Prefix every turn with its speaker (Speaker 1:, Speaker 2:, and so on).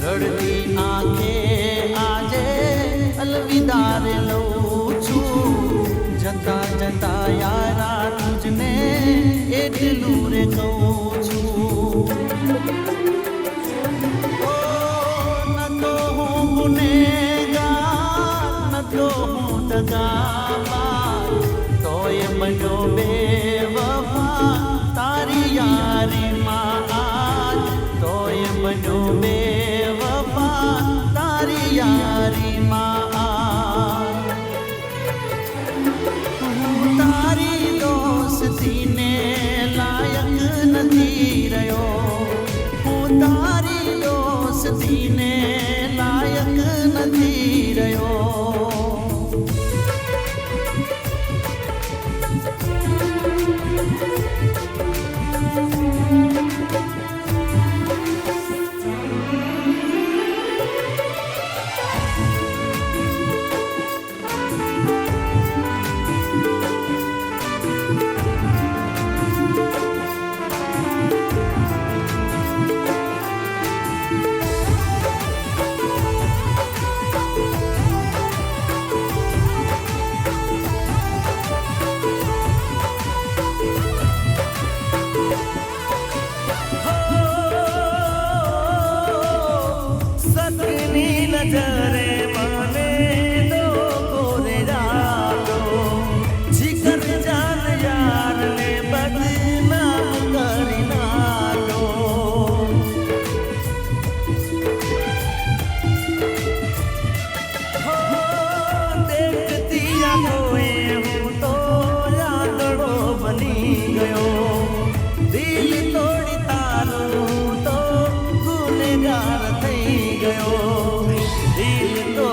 Speaker 1: રડતી આંખે આજે અલવિદા રે લઉં છું જતા જતા યારા તુજને એટલું રે કહું છું ન તો હું ગુનેગાર ન તો હું દગાબાજ તોય બન્યો બેવફા તારી યારીમાં આજ તોય બન્યો બેવફા તારી યારીમાં આજ તારી દોસ્તીને લાયક નથી રહ્યો હું તારી દોસ્તીને લાયક નથી રહ્યો नजरे माने दो कोरे जालो जिगर जान यार ने बदनाम करी नालो हो देखती आंखों हूँ तो यादड़ो बनी गयो दिल तोड़ी तारो तो गुनेगार थई गयो दिल तो